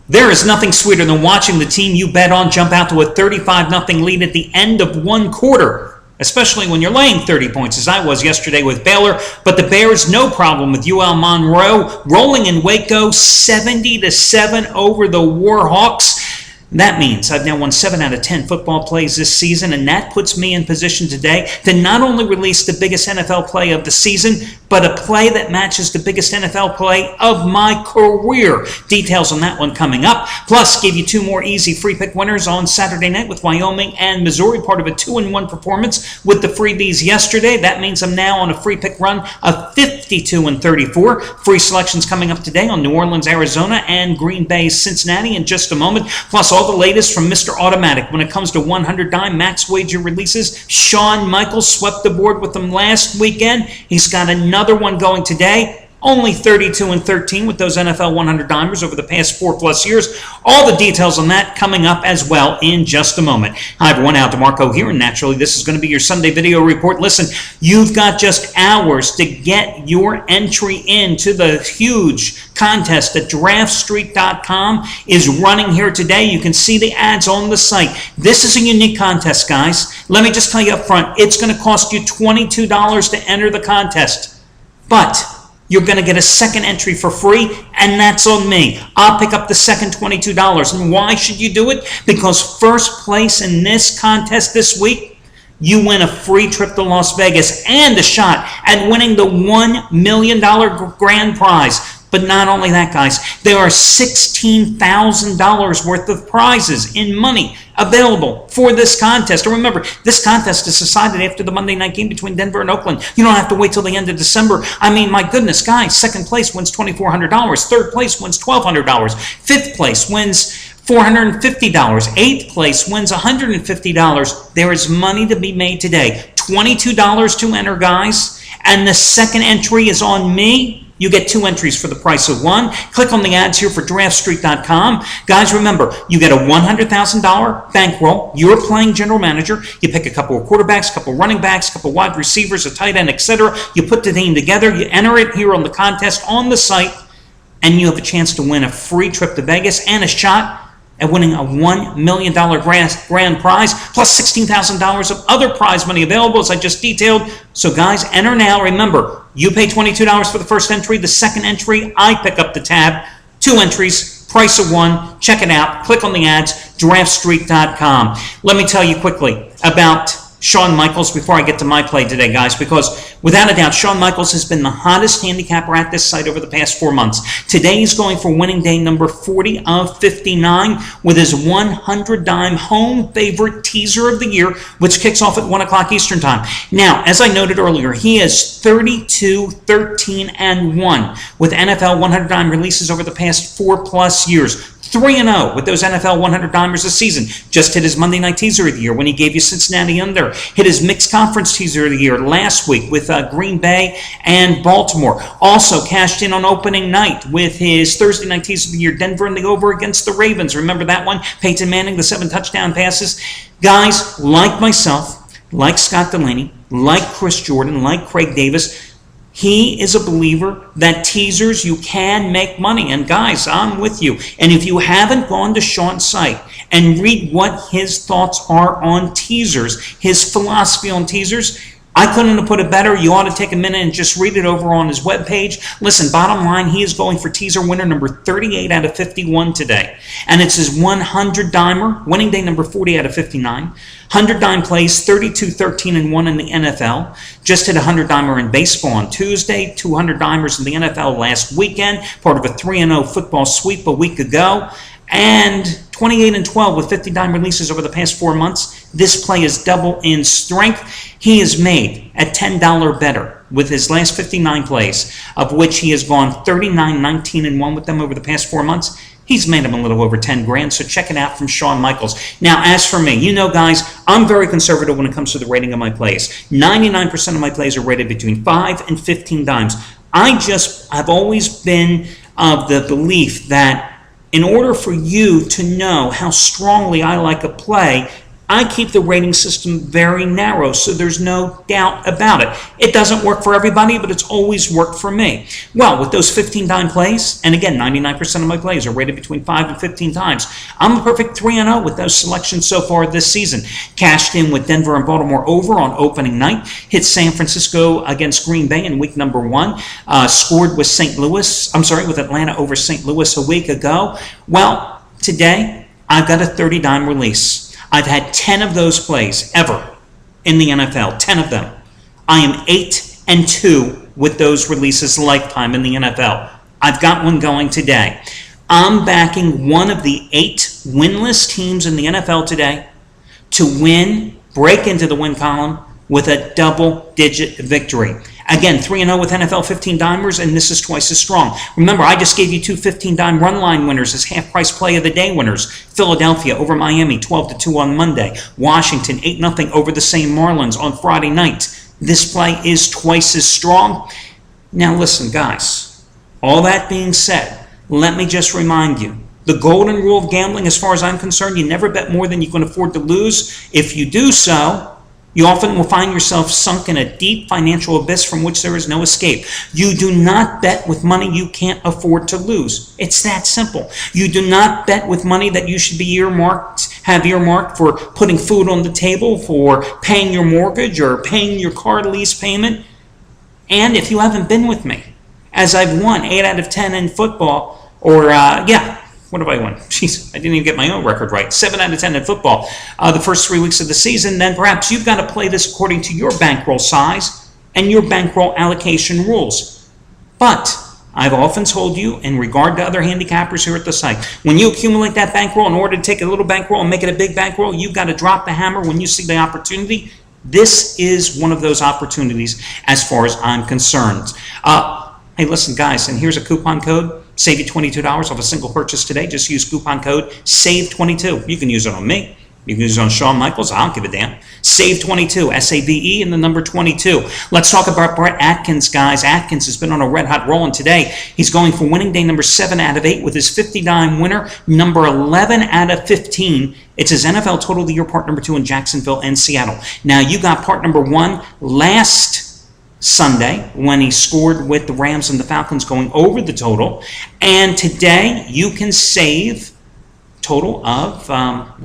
There is nothing sweeter than watching the team you bet on jump out to a 35-0 lead at the end of one quarter, especially when you're laying 30 points, as I was yesterday with Baylor. But the Bears, no problem with UL Monroe, rolling in Waco 70-7 over the Warhawks. That means I've now won 7 out of 10 football plays this season, and that puts me in position today to not only release the biggest NFL play of the season, but a play that matches the biggest NFL play of my career. Details on that one coming up. Plus, gave you 2 more easy free pick winners on Saturday night with Wyoming and Missouri, part of a 2-1 performance with the freebies yesterday. That means I'm now on a free pick run of 52-34. Free selections coming up today on New Orleans, Arizona, and Green Bay, Cincinnati in just a moment. Plus, all the latest from Mr. Automatic when it comes to 100 dime max wager releases. Shawn Michaels swept the board with them last weekend. He's got another one going today. Only 32-13 with those NFL 100 dimers over the past 4+ years. All the details on that coming up as well in just a moment. Hi everyone, Al DeMarco here, and naturally this is going to be your Sunday video report. Listen, you've got just hours to get your entry into the huge contest that DraftStreet.com is running here today. You can see the ads on the site. This is a unique contest, guys. Let me just tell you up front, it's going to cost you $22 to enter the contest. But you're going to get a second entry for free, and that's on me. I'll pick up the second $22. And why should you do it? Because first place in this contest this week, you win a free trip to Las Vegas and a shot at winning the $1 million grand prize. But not only that, guys, there are $16,000 worth of prizes in money available for this contest. And remember, this contest is decided after the Monday night game between Denver and Oakland. You don't have to wait till the end of December. I mean, my goodness, guys, second place wins $2,400. Third place wins $1,200. Fifth place wins $450. Eighth place wins $150. There is money to be made today. $22 to enter, guys. And the second entry is on me. You get 2 entries for the price of 1. Click on the ads here for DraftStreet.com. Guys, remember, you get a $100,000 bankroll. You're playing general manager. You pick a couple of quarterbacks, a couple of running backs, a couple of wide receivers, a tight end, etc. You put the team together. You enter it here on the contest on the site, and you have a chance to win a free trip to Vegas and a shot at winning a $1 million grand prize, plus $16,000 of other prize money available, as I just detailed. So guys, enter now. Remember, you pay $22 for the first entry. The second entry, I pick up the tab. 2 entries, price of 1. Check it out. Click on the ads, DraftStreet.com. Let me tell you quickly about Shawn Michaels before I get to my play today, guys, because without a doubt, Shawn Michaels has been the hottest handicapper at this site over the past 4 months. Today he's going for winning day number 40 of 59 with his 100 dime home favorite teaser of the year, which kicks off at 1 o'clock Eastern time. Now, as I noted earlier, he is 32-13-1 with NFL 100 dime releases over the past 4+ years. 3-0 with those NFL 100 dimers this season. Just hit his Monday night teaser of the year when he gave you Cincinnati under. Hit his mixed conference teaser of the year last week with Green Bay and Baltimore. Also cashed in on opening night with his Thursday night teaser of the year, Denver and the over against the Ravens. Remember that one? Peyton Manning, the 7 touchdown passes. Guys, like myself, like Scott Delaney, like Chris Jordan, like Craig Davis, he is a believer that teasers, you can make money. And guys, I'm with you. And if you haven't gone to Shawn's site and read what his thoughts are on teasers, his philosophy on teasers, I couldn't have put it better. You ought to take a minute and just read it over on his webpage. Listen, bottom line, he is going for teaser winner number 38 out of 51 today. And it's his 100 dimer, winning day number 40 out of 59. 100 dime plays, 32-13-1 in the NFL. Just hit a 100 dimer in baseball on Tuesday. 200 dimers in the NFL last weekend. Part of a 3-0 football sweep a week ago. And 28-12 with 50 dime releases over the past 4 months. This play is double in strength. He is made at $10 better with his last 59 plays, of which he has gone 39-19-1 with them over the past 4 months. He's made him a little over 10 grand, so check it out from Shawn Michaels. Now, as for me, you know, guys, I'm very conservative when it comes to the rating of my plays. 99% of my plays are rated between 5 and 15 dimes. I've always been of the belief that in order for you to know how strongly I like a play, I keep the rating system very narrow, so there's no doubt about it. It doesn't work for everybody, but it's always worked for me. Well, with those 15 dime plays, and again, 99% of my plays are rated between 5 and 15 times. I'm a perfect 3-0 with those selections so far this season. Cashed in with Denver and Baltimore over on opening night. Hit San Francisco against Green Bay in week number 1. Scored with with Atlanta over St. Louis a week ago. Well, today, I've got a 30 dime release. I've had 10 of those plays ever in the NFL, 10 of them. I am 8-2 with those releases lifetime in the NFL. I've got one going today. I'm backing one of the 8 winless teams in the NFL today to win, break into the win column with a double-digit victory. Again, 3-0 with NFL 15-dimers, and this is twice as strong. Remember, I just gave you 2 15-dime run line winners as half-price play of the day winners. Philadelphia over Miami, 12-2 on Monday. Washington, 8-0 over the St. Marlins on Friday night. This play is twice as strong. Now listen, guys, all that being said, let me just remind you, the golden rule of gambling, as far as I'm concerned, you never bet more than you can afford to lose. If you do so, you often will find yourself sunk in a deep financial abyss from which there is no escape. You do not bet with money you can't afford to lose. It's that simple. You do not bet with money that you should be have earmarked for putting food on the table, for paying your mortgage or paying your car lease payment. And if you haven't been with me, as I've won 8 out of 10 in football, what have I won? Jeez, I didn't even get my own record right. 7 out of 10 in football the first 3 weeks of the season. Then perhaps you've got to play this according to your bankroll size and your bankroll allocation rules. But I've often told you, in regard to other handicappers here at the site, when you accumulate that bankroll, in order to take a little bankroll and make it a big bankroll, you've got to drop the hammer when you see the opportunity. This is one of those opportunities as far as I'm concerned. Hey, listen, guys, and here's a coupon code. Save you $22 off a single purchase today. Just use coupon code SAVE22. You can use it on me. You can use it on Shawn Michaels. I don't give a damn. SAVE22, S-A-V-E, and the number 22. Let's talk about Brett Atkins, guys. Atkins has been on a red-hot roll, and today he's going for winning day number 7 out of 8 with his 50-dime winner, number 11 out of 15. It's his NFL Total of the Year, part number 2 in Jacksonville and Seattle. Now, you got part number 1 last Sunday when he scored with the Rams and the Falcons going over the total. And today you can save total of,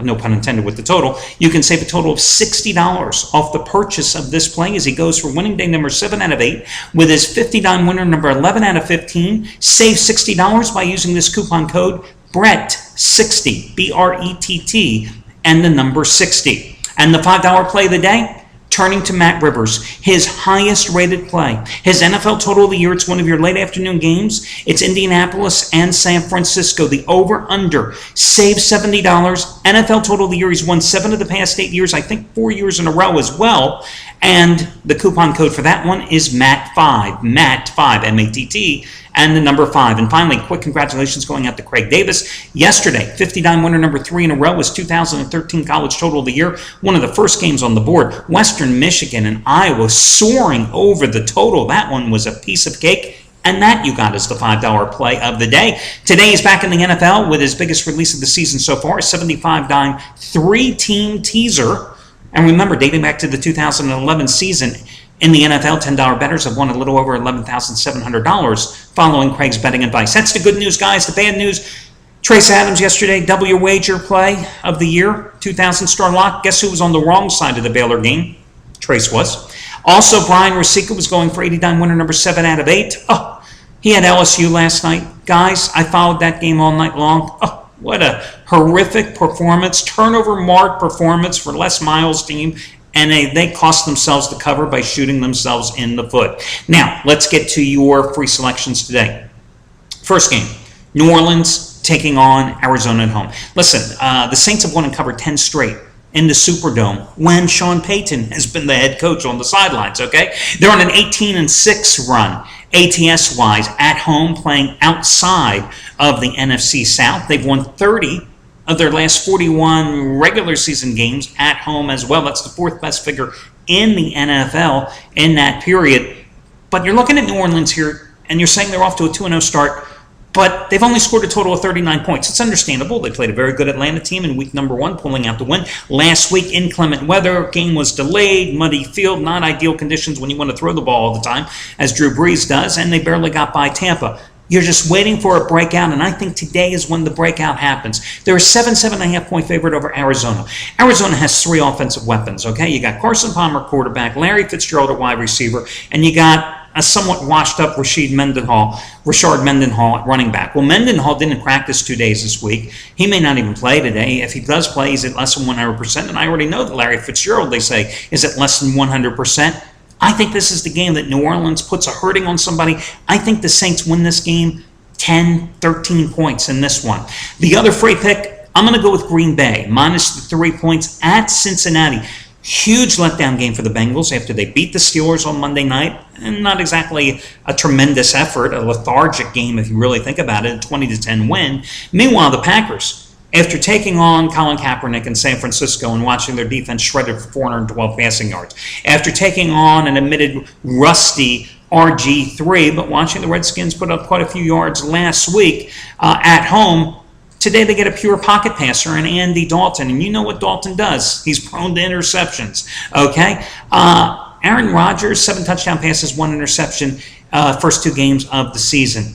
no pun intended with the total, you can save a total of $60 off the purchase of this play as he goes for winning day number 7 out of 8 with his 50-dime winner number 11 out of 15. Save $60 by using this coupon code BRETT60, B-R-E-T-T, and the number 60. And the $5 play of the day? Turning to Matt Rivers, his highest rated play. His NFL Total of the Year, it's one of your late afternoon games. It's Indianapolis and San Francisco. The over-under, save $70. NFL Total of the Year, he's won 7 of the past 8 years, I think 4 years in a row as well. And the coupon code for that one is MATT5, MATT5, M-A-T-T, and the number 5. And finally, quick congratulations going out to Craig Davis. Yesterday, 50-dime winner number 3 in a row was 2013 College Total of the Year. One of the first games on the board. Western Michigan and Iowa soaring over the total. That one was a piece of cake. And that, you got, is the $5 play of the day. Today he's back in the NFL with his biggest release of the season so far, a 75-dime 3-team teaser. And remember, dating back to the 2011 season, in the NFL, $10 bettors have won a little over $11,700 following Craig's betting advice. That's the good news, guys. The bad news, Trace Adams yesterday, double your wager play of the year, 2,000 star lock. Guess who was on the wrong side of the Baylor game? Trace was. Also, Brian Rosica was going for 80-dime winner number 7 out of 8. Oh, he had LSU last night. Guys, I followed that game all night long. Oh, what a horrific performance, turnover-marked performance for Les Miles' team. And they cost themselves the cover by shooting themselves in the foot. Now, let's get to your free selections today. First game, New Orleans taking on Arizona at home. Listen, the Saints have won and covered 10 straight in the Superdome when Sean Payton has been the head coach on the sidelines, okay? They're on an 18-6 run, ATS-wise, at home, playing outside of the NFC South. They've won 30 of their last 41 regular season games at home as well. That's the 4th best figure in the NFL in that period. But you're looking at New Orleans here, and you're saying they're off to a 2-0 start. but they've only scored a total of 39 points. It's understandable. They played a very good Atlanta team in week number 1, pulling out the win. Last week, inclement weather, game was delayed, muddy field, not ideal conditions when you want to throw the ball all the time, as Drew Brees does, and they barely got by Tampa. You're just waiting for a breakout, and I think today is when the breakout happens. They're a 7.5 point favorite over Arizona. Arizona has 3 offensive weapons, okay? You got Carson Palmer, quarterback, Larry Fitzgerald at wide receiver, and you got a somewhat washed-up Rashard Mendenhall at running back. Well, Mendenhall didn't practice 2 days this week. He may not even play today. If he does play, he's at less than 100%, and I already know that Larry Fitzgerald, they say, is at less than 100%. I think this is the game that New Orleans puts a hurting on somebody. I think the Saints win this game 10, 13 points in this one. The other free pick, I'm going to go with Green Bay, minus the 3 points at Cincinnati. Huge letdown game for the Bengals after they beat the Steelers on Monday night. And not exactly a tremendous effort, a lethargic game if you really think about it, a 20-10 win. Meanwhile, the Packers, after taking on Colin Kaepernick in San Francisco and watching their defense shredded for 412 passing yards, after taking on an admitted rusty RG3, but watching the Redskins put up quite a few yards last week at home, today they get a pure pocket passer in Andy Dalton, and you know what Dalton does. He's prone to interceptions, okay? Aaron Rodgers, 7 touchdown passes, 1 interception, first 2 games of the season.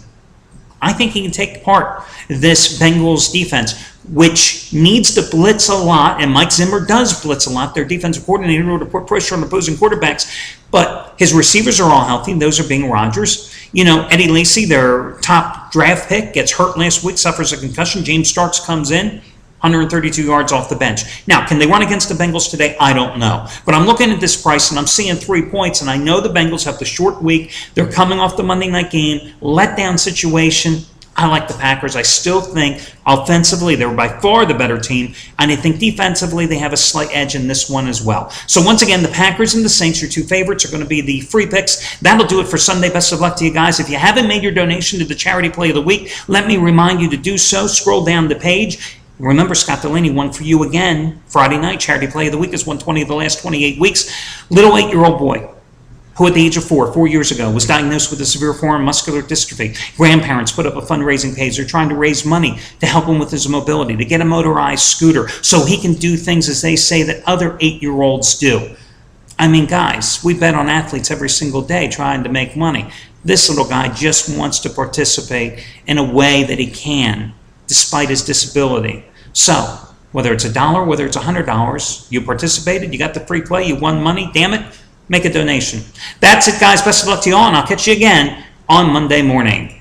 I think he can take apart this Bengals defense, which needs to blitz a lot, and Mike Zimmer does blitz a lot, their defensive coordinator, to put pressure on opposing quarterbacks, but his receivers are all healthy. Those are being Rodgers. You know, Eddie Lacy, their top draft pick, gets hurt last week, suffers a concussion. James Starks comes in, 132 yards off the bench. Now, can they run against the Bengals today? I don't know. But I'm looking at this price, and I'm seeing 3 points, and I know the Bengals have the short week. They're coming off the Monday night game, letdown situation. I like the Packers. I still think offensively they're by far the better team, and I think defensively they have a slight edge in this one as well. So once again, the Packers and the Saints, your 2 favorites, are going to be the free picks. That'll do it for Sunday. Best of luck to you guys. If you haven't made your donation to the Charity Play of the Week, let me remind you to do so. Scroll down the page. Remember, Scott Delaney won for you again Friday night. Charity Play of the Week is 120 of the last 28 weeks. Little 8-year-old boy who at the age of 4 years ago, was diagnosed with a severe form of muscular dystrophy. Grandparents put up a fundraising page. They're trying to raise money to help him with his mobility, to get a motorized scooter so he can do things, as they say, that other 8-year-olds do. I mean, guys, we bet on athletes every single day trying to make money. This little guy just wants to participate in a way that he can, despite his disability. So, whether it's $1, whether it's $100, you participated, you got the free play, you won money, damn it, make a donation. That's it, guys. Best of luck to you all, and I'll catch you again on Monday morning.